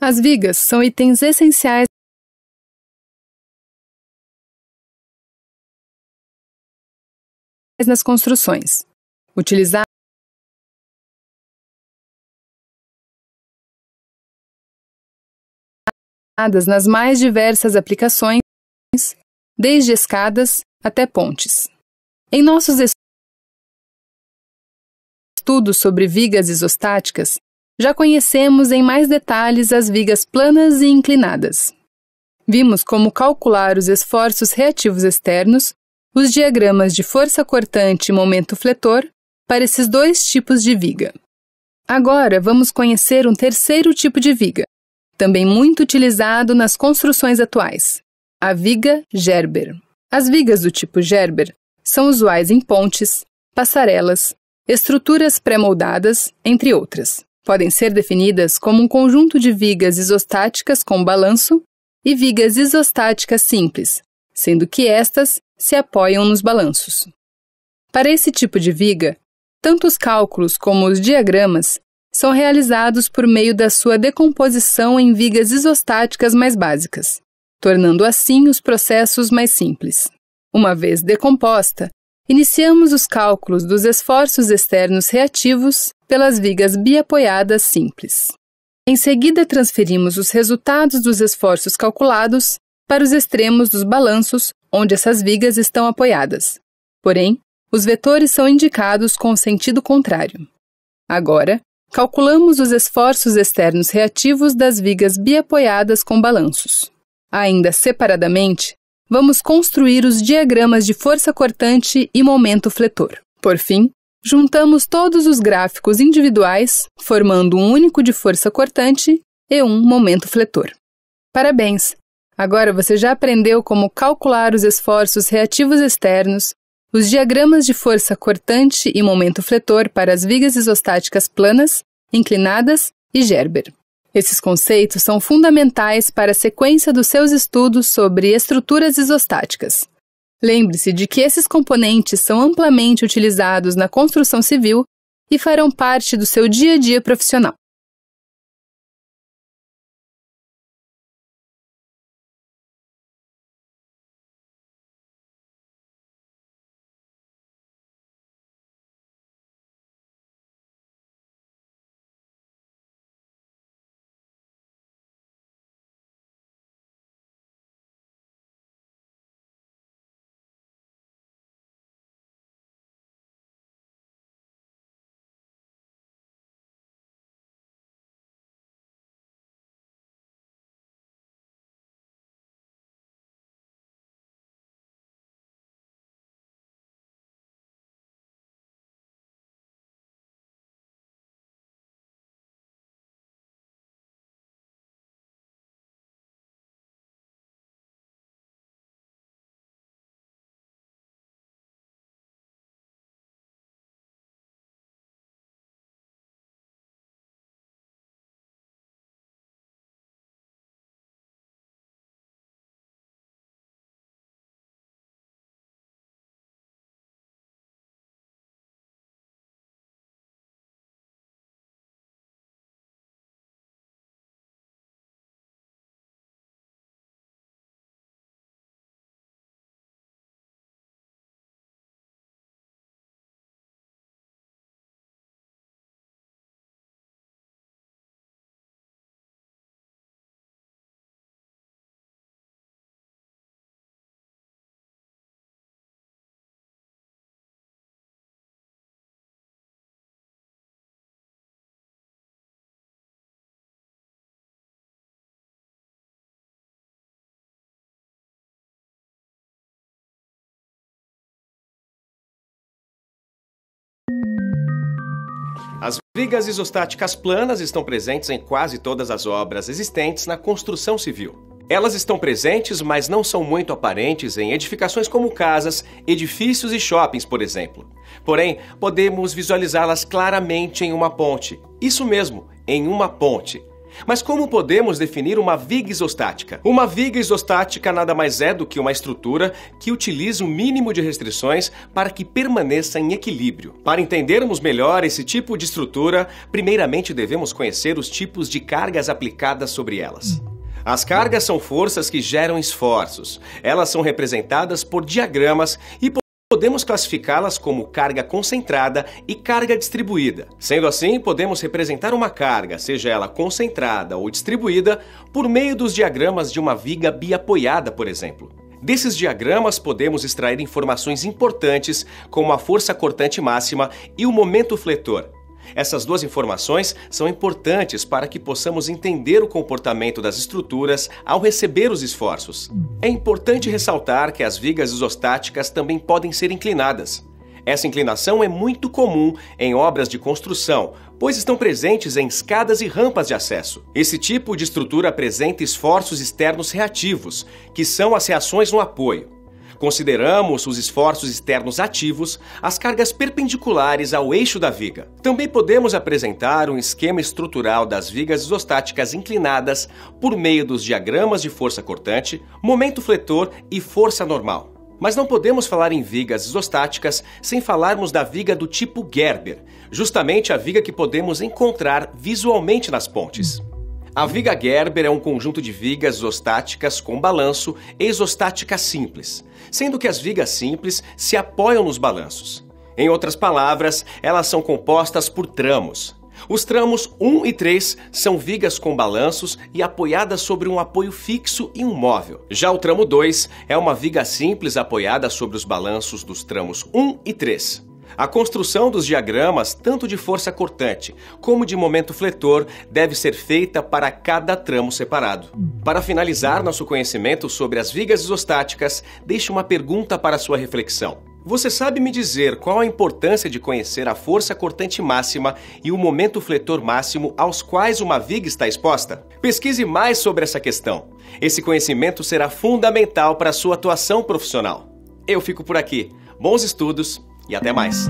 As vigas são itens essenciais nas construções, utilizadas nas mais diversas aplicações, desde escadas até pontes. Em nossos estudos sobre vigas isostáticas, já conhecemos em mais detalhes as vigas planas e inclinadas. Vimos como calcular os esforços reativos externos, os diagramas de força cortante e momento fletor, para esses dois tipos de viga. Agora vamos conhecer um terceiro tipo de viga, também muito utilizado nas construções atuais, a viga Gerber. As vigas do tipo Gerber são usuais em pontes, passarelas, estruturas pré-moldadas, entre outras. Podem ser definidas como um conjunto de vigas isostáticas com balanço e vigas isostáticas simples, sendo que estas se apoiam nos balanços. Para esse tipo de viga, tanto os cálculos como os diagramas são realizados por meio da sua decomposição em vigas isostáticas mais básicas, tornando assim os processos mais simples. Uma vez decomposta, iniciamos os cálculos dos esforços externos reativos pelas vigas biapoiadas simples. Em seguida, transferimos os resultados dos esforços calculados para os extremos dos balanços onde essas vigas estão apoiadas. Porém, os vetores são indicados com o sentido contrário. Agora, calculamos os esforços externos reativos das vigas biapoiadas com balanços. Ainda separadamente, vamos construir os diagramas de força cortante e momento fletor. Por fim, juntamos todos os gráficos individuais, formando um único de força cortante e um momento fletor. Parabéns! Agora você já aprendeu como calcular os esforços reativos externos, os diagramas de força cortante e momento fletor para as vigas isostáticas planas, inclinadas e Gerber. Esses conceitos são fundamentais para a sequência dos seus estudos sobre estruturas isostáticas. Lembre-se de que esses componentes são amplamente utilizados na construção civil e farão parte do seu dia a dia profissional. As vigas isostáticas planas estão presentes em quase todas as obras existentes na construção civil. Elas estão presentes, mas não são muito aparentes em edificações como casas, edifícios e shoppings, por exemplo. Porém, podemos visualizá-las claramente em uma ponte. Isso mesmo, em uma ponte. Mas como podemos definir uma viga isostática? Uma viga isostática nada mais é do que uma estrutura que utiliza o mínimo de restrições para que permaneça em equilíbrio. Para entendermos melhor esse tipo de estrutura, primeiramente devemos conhecer os tipos de cargas aplicadas sobre elas. As cargas são forças que geram esforços. Elas são representadas por diagramas e podemos classificá-las como carga concentrada e carga distribuída. Sendo assim, podemos representar uma carga, seja ela concentrada ou distribuída, por meio dos diagramas de uma viga biapoiada, por exemplo. Desses diagramas podemos extrair informações importantes como a força cortante máxima e o momento fletor. Essas duas informações são importantes para que possamos entender o comportamento das estruturas ao receber os esforços. É importante ressaltar que as vigas isostáticas também podem ser inclinadas. Essa inclinação é muito comum em obras de construção, pois estão presentes em escadas e rampas de acesso. Esse tipo de estrutura apresenta esforços externos reativos, que são as reações no apoio. Consideramos os esforços externos ativos, as cargas perpendiculares ao eixo da viga. Também podemos apresentar um esquema estrutural das vigas isostáticas inclinadas por meio dos diagramas de força cortante, momento fletor e força normal. Mas não podemos falar em vigas isostáticas sem falarmos da viga do tipo Gerber, justamente a viga que podemos encontrar visualmente nas pontes. A viga Gerber é um conjunto de vigas isostáticas com balanço e isostática simples, sendo que as vigas simples se apoiam nos balanços. Em outras palavras, elas são compostas por tramos. Os tramos 1 e 3 são vigas com balanços e apoiadas sobre um apoio fixo e um móvel. Já o tramo 2 é uma viga simples apoiada sobre os balanços dos tramos 1 e 3. A construção dos diagramas, tanto de força cortante como de momento fletor, deve ser feita para cada tramo separado. Para finalizar nosso conhecimento sobre as vigas isostáticas, deixo uma pergunta para sua reflexão. Você sabe me dizer qual a importância de conhecer a força cortante máxima e o momento fletor máximo aos quais uma viga está exposta? Pesquise mais sobre essa questão. Esse conhecimento será fundamental para a sua atuação profissional. Eu fico por aqui. Bons estudos! E até mais!